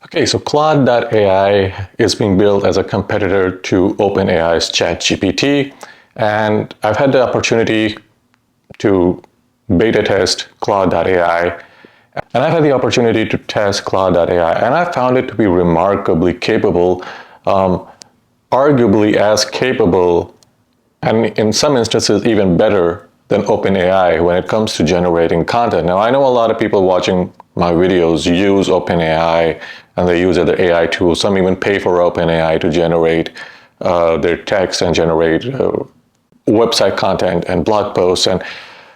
Okay, so Claude.ai is being built as a competitor to OpenAI's ChatGPT, and I've had the opportunity to beta test Claude.ai, and I've had the opportunity to test Claude.ai, and I found it to be remarkably capable, arguably as capable, and in some instances even better than OpenAI when it comes to generating content. Now, I know a lot of people watching my videos use OpenAI and they use other AI tools. Some even pay for OpenAI to generate their text and generate website content and blog posts. And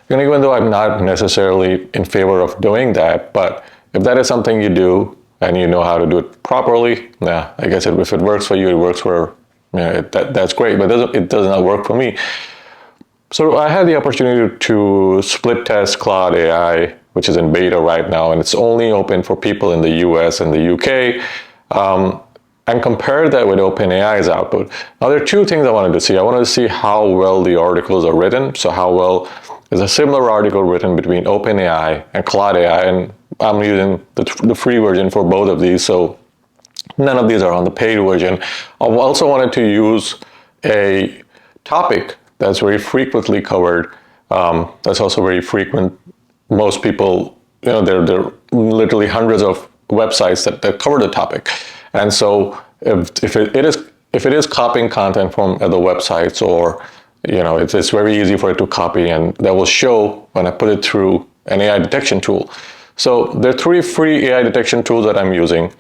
even though I'm not necessarily in favor of doing that, but if that is something you do and you know how to do it properly, yeah, I guess if it works for you, it works for that's great. But it does not work for me. So I had the opportunity to split test Claude.ai, which is in beta right now, and it's only open for people in the US and the UK, and compare that with OpenAI's output. Now, there are two things I wanted to see. I wanted to see how well the articles are written, so how well is a similar article written between OpenAI and Claude.ai, and I'm using the free version for both of these, so none of these are on the paid version. I also wanted to use a topic that's very frequently covered. That's also very frequent. Most people, there are literally hundreds of websites that cover the topic. And so if it is copying content from other websites, or it's very easy for it to copy, and that will show when I put it through an AI detection tool. So there are 3 free AI detection tools that I'm using.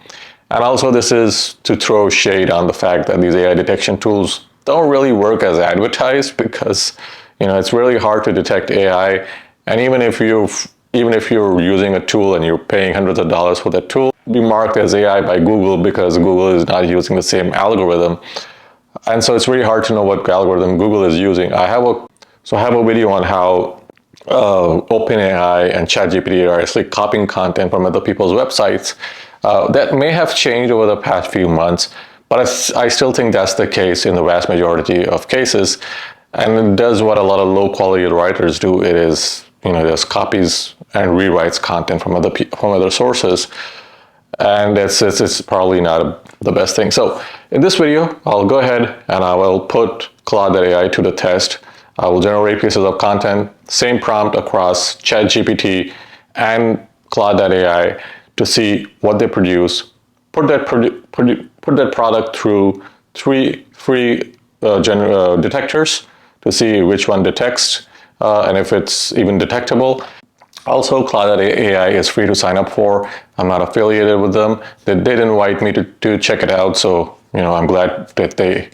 And also, this is to throw shade on the fact that these AI detection tools don't really work as advertised, because it's really hard to detect AI. And even if you're using a tool and you're paying hundreds of dollars for that tool, be marked as AI by Google because Google is not using the same algorithm. And so it's really hard to know what algorithm Google is using. I have a video on how OpenAI and ChatGPT are actually copying content from other people's websites. That may have changed over the past few months, but I still think that's the case in the vast majority of cases. And it does what a lot of low quality writers do. It is, just copies and rewrites content from other sources. And it's probably not the best thing. So in this video, I'll go ahead and I will put Claude.ai to the test. I will generate pieces of content, same prompt across ChatGPT and Claude.ai to see what they produce. Put that product through 3 free detectors to see which one detects and if it's even detectable. Also, Claude.ai is free to sign up for. I'm not affiliated with them. They did invite me to check it out, so I'm glad that and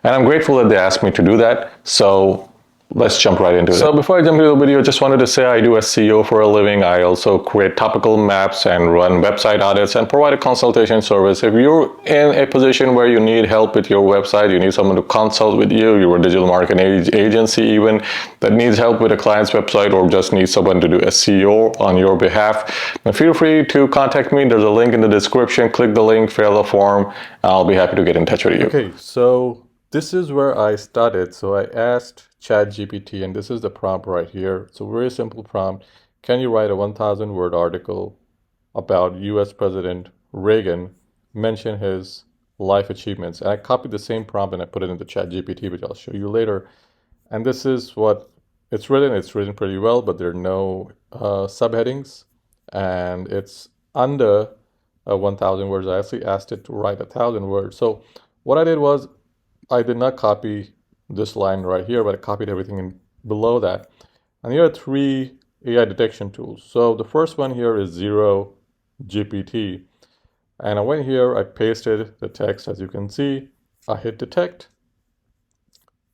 I'm grateful that they asked me to do that. So let's jump right into it. So before I jump into the video, just wanted to say I do SEO for a living. I also create topical maps and run website audits and provide a consultation service. If you're in a position where you need help with your website, you need someone to consult with you, you're a digital marketing agency even that needs help with a client's website, or just needs someone to do SEO on your behalf, then feel free to contact me. There's a link in the description. Click the link, fill the form, and I'll be happy to get in touch with you. Okay, so this is where I started. So I asked ChatGPT, and this is the prompt right here. It's a very simple prompt. Can you write a 1,000-word article about US President Reagan, mention his life achievements? And I copied the same prompt and I put it into ChatGPT, which I'll show you later. And this is what it's written. It's written pretty well, but there are no subheadings, and it's under 1,000 words. I actually asked it to write 1,000 words. So what I did was I did not copy this line right here, but I copied everything in below that. And here are 3 AI detection tools. So the first one here is 0GPT. And I went here, I pasted the text, as you can see. I hit detect.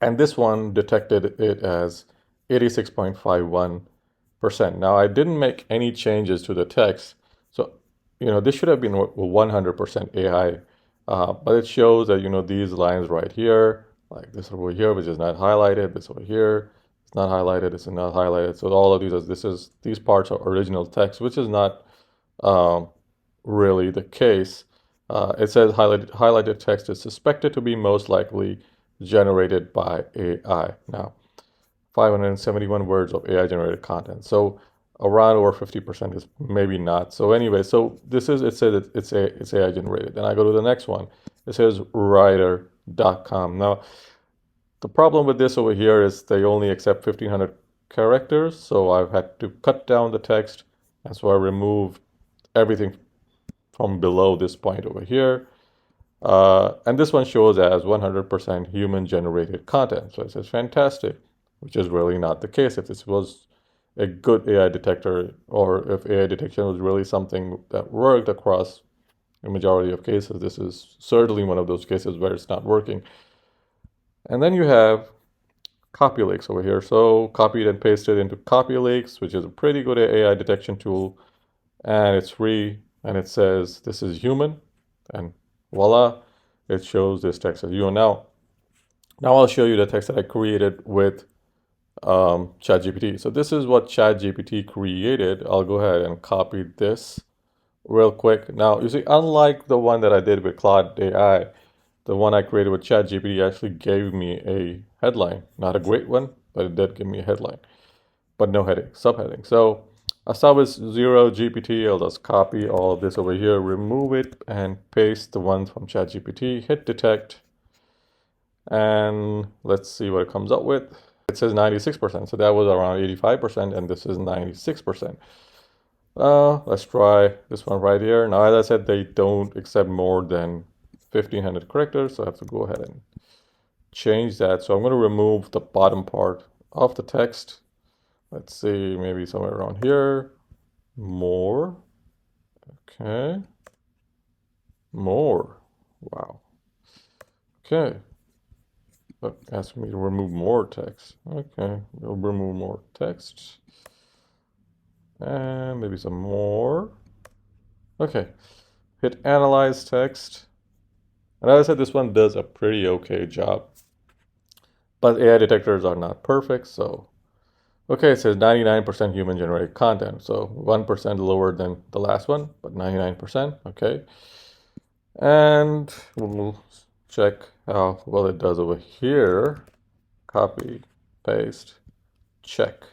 And this one detected it as 86.51%. Now, I didn't make any changes to the text. So, this should have been 100% AI. But it shows that, these lines right here, like this over here, which is not highlighted, this over here, it's not highlighted, it's not highlighted. So all of these parts are original text, which is not really the case. It says highlighted text is suspected to be most likely generated by AI. Now, 571 words of AI generated content. So around over 50% is maybe not. So anyway, so this is, it says it's AI generated. Then I go to the next one. It says writer.com. Now, the problem with this over here is they only accept 1500 characters. So I've had to cut down the text. And so I removed everything from below this point over here. And this one shows as 100% human generated content. So it says fantastic, which is really not the case. If this was a good AI detector, or if AI detection was really something that worked across a majority of cases, this is certainly one of those cases where it's not working. And then you have copy leaks over here. So copied and pasted into copy leaks, which is a pretty good AI detection tool, and it's free, and it says this is human, and voila, it shows this text as human. Now I'll show you the text that I created with ChatGPT. So this is what ChatGPT created. I'll go ahead and copy this real quick. Now you see, unlike the one that I did with Claude.ai, the one I created with ChatGPT actually gave me a headline. Not a great one, but it did give me a headline, but no heading, subheading. So I'll start with 0GPT. I'll just copy all of this over here, remove it, and paste the ones from ChatGPT. Hit detect, and let's see what it comes up with. It says 96%, so that was around 85%, and this is 96%. Let's try this one right here. Now, as I said, they don't accept more than 1500 characters, so I have to go ahead and change that. So I'm going to remove the bottom part of the text. Let's see, maybe somewhere around here. More. Okay. More. Wow. Okay. But ask me to remove more text. Okay, we'll remove more text. And maybe some more. Okay. Hit analyze text. And as I said, this one does a pretty okay job. But AI detectors are not perfect, so okay, it says 99% human generated content, so 1% lower than the last one, but 99%, okay. And we'll check how well it does over here. Copy, paste, check.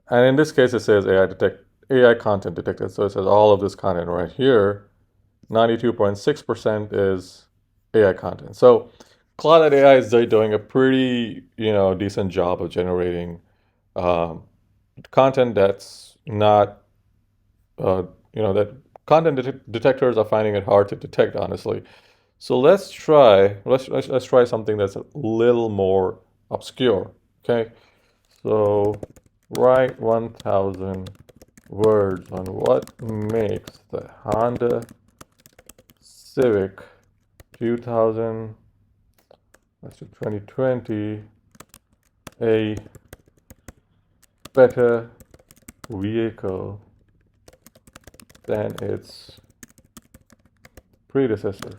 And in this case, it says AI content detected, so it says all of this content right here. 92.6% is AI content. So Claude.ai is doing a pretty, decent job of generating content that's not, that content detectors are finding it hard to detect, honestly. So let's try something that's a little more obscure. Okay, so write 1,000 words on what makes the Honda Civic 2020 a better vehicle than its predecessor.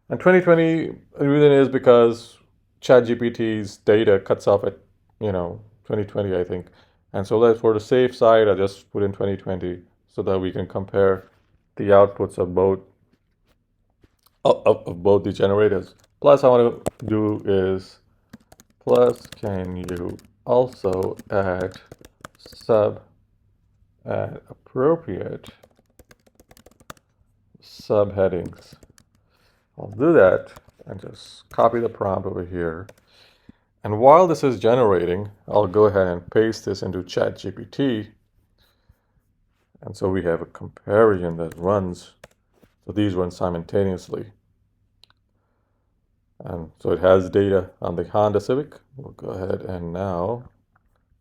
And 2020, the reason is because ChatGPT's data cuts off at 2020, I think. And so for the safe side, I just put in 2020 so that we can compare the outputs of both the generators. Plus, I want to do is, plus, can you also add appropriate subheadings? I'll do that and just copy the prompt over here. And while this is generating, I'll go ahead and paste this into ChatGPT. And so we have a comparison that runs. So these run simultaneously. And so it has data on the Honda Civic. We'll go ahead and now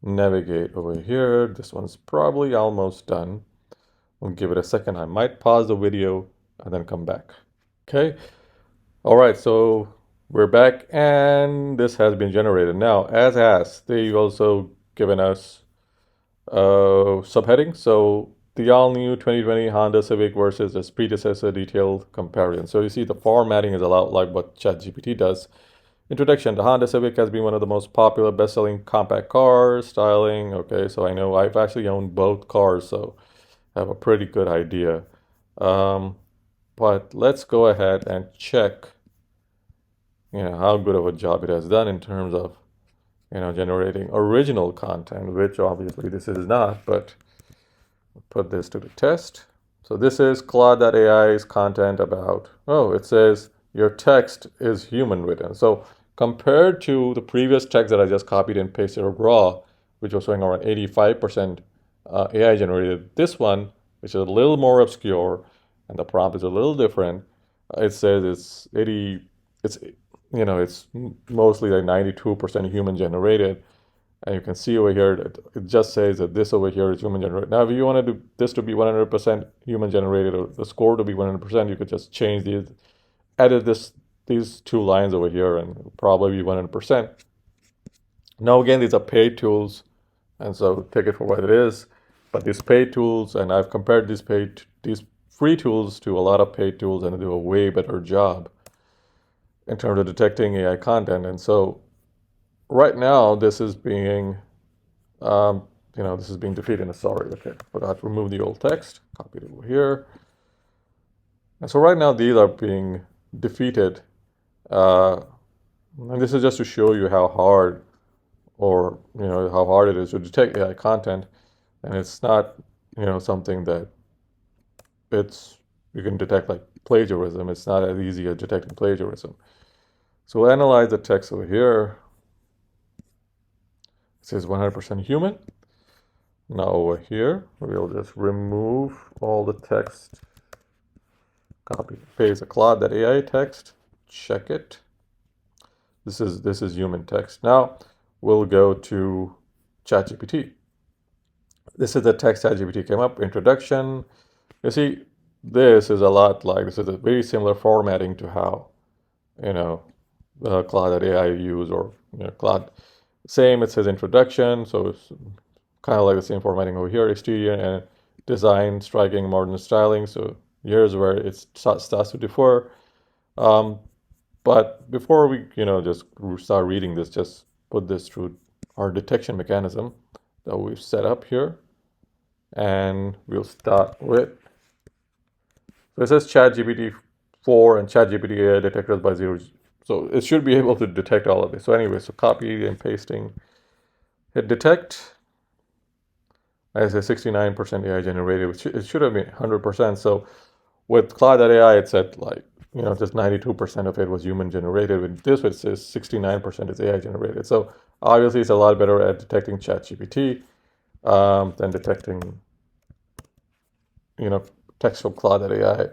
navigate over here. This one's probably almost done. We'll give it a second. I might pause the video and then come back. Okay. All right. So we're back and this has been generated. Now, as asked, they've also given us subheading. So the all-new 2020 Honda Civic versus its predecessor detailed comparison. So you see the formatting is a lot like what ChatGPT does. Introduction. The Honda Civic has been one of the most popular best-selling compact cars. Styling. Okay, so I know I've actually owned both cars, so I have a pretty good idea. But let's go ahead and check how good of a job it has done in terms of generating original content, which obviously this is not, but we'll put this to the test. So this is Claude.ai's content about, it says your text is human written. So compared to the previous text that I just copied and pasted raw, which was showing around 85% AI generated, this one, which is a little more obscure and the prompt is a little different, it says it's mostly like 92% human generated. And you can see over here that it just says that this over here is human generated. Now, if you want to do this to be 100% human generated or the score to be 100%, you could just change edit these two lines over here and it'll probably be 100%. Now, again, these are paid tools, and so take it for what it is. But these paid tools, and I've compared these free tools to a lot of paid tools, and they do a way better job in terms of detecting AI content. And so right now, this is being defeated. Sorry, okay, forgot to remove the old text. Copy it over here. And so right now, these are being defeated. And this is just to show you how hard it is to detect AI content. And it's not, something that you can detect like plagiarism. It's not as easy as detecting plagiarism. So we'll analyze the text over here. It says 100% human. Now over here, we'll just remove all the text. Copy, paste the Claude.ai text. Check it. This is human text. Now we'll go to ChatGPT. This is the text ChatGPT came up. Introduction. You see, this is a very similar formatting to how Claude.ai use, or Claude. Same, it says introduction, so it's kind of like the same formatting over here. Exterior and design, striking, modern styling. So here's where it starts to differ. But before we just start reading this, just put this through our detection mechanism that we've set up here, and we'll start with. So it says ChatGPT 4 and ChatGPT AI detectors by 0. So it should be able to detect all of this. So anyway, so copy and pasting. Hit detect. I say 69% AI generated, which it should have been 100%. So with Claude.ai, it said just 92% of it was human generated. With this, it says 69% is AI generated. So obviously, it's a lot better at detecting ChatGPT than detecting text from Claude.ai.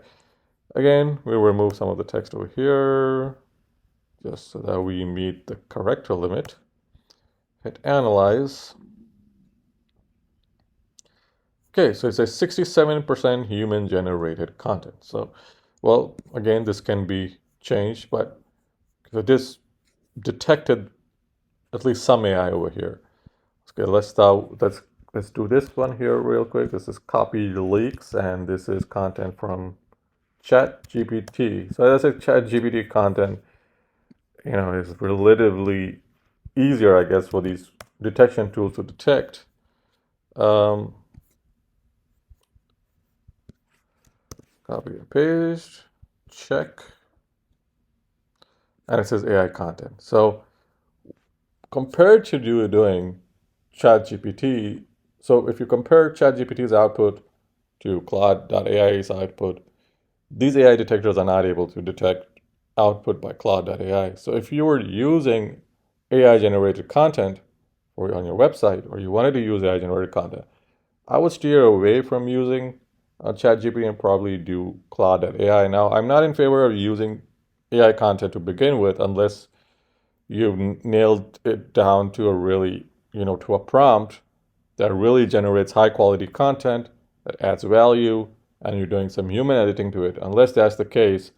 Again, we'll remove some of the text over here just so that we meet the corrector limit. Hit analyze. Okay, so it says 67% human generated content. So, well, again, this can be changed, but this detected at least some AI over here. Okay, let's do this one here real quick. This is copy leaks, and this is content from ChatGPT. So as I said, ChatGPT content, is relatively easier, I guess, for these detection tools to detect. Copy and paste, check, and it says AI content. So compared to doing ChatGPT, so if you compare ChatGPT's output to Claude.ai's output, these AI detectors are not able to detect output by Claude.ai. So if you were using AI-generated content on your website, or you wanted to use AI-generated content, I would steer away from using ChatGPT and probably do Claude.ai. Now, I'm not in favor of using AI content to begin with unless you've nailed it down to to a prompt that really generates high-quality content, that adds value, and you're doing some human editing to it. Unless that's the case,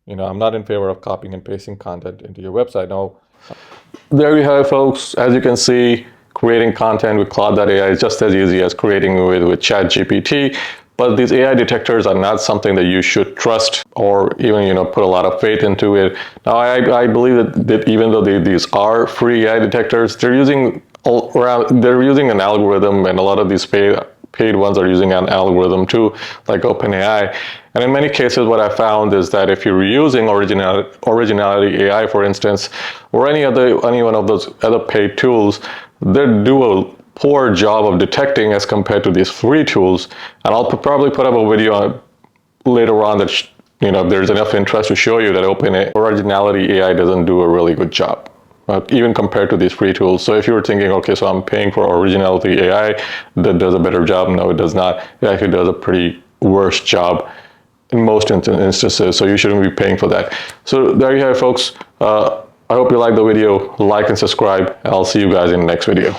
I'm not in favor of copying and pasting content into your website. Now, there you have it, folks. As you can see, creating content with Claude.ai is just as easy as creating with ChatGPT. But these AI detectors are not something that you should trust or even put a lot of faith into it. Now, I believe that even though these are free AI detectors, they're using an algorithm, and a lot of these paid paid ones are using an algorithm too, like OpenAI. And in many cases, what I found is that if you're using Originality AI, for instance, or any one of those other paid tools, they do a poor job of detecting as compared to these free tools. And I'll probably put up a video later on that if there's enough interest to show you that Originality AI doesn't do a really good job, even compared to these free tools. So if you were thinking, okay, so I'm paying for Originality AI that does a better job, no, it does not. It actually does a pretty worse job in most instances, so you shouldn't be paying for that. So there you have it, folks. I hope you liked the video. Like and subscribe. I'll see you guys in the next video.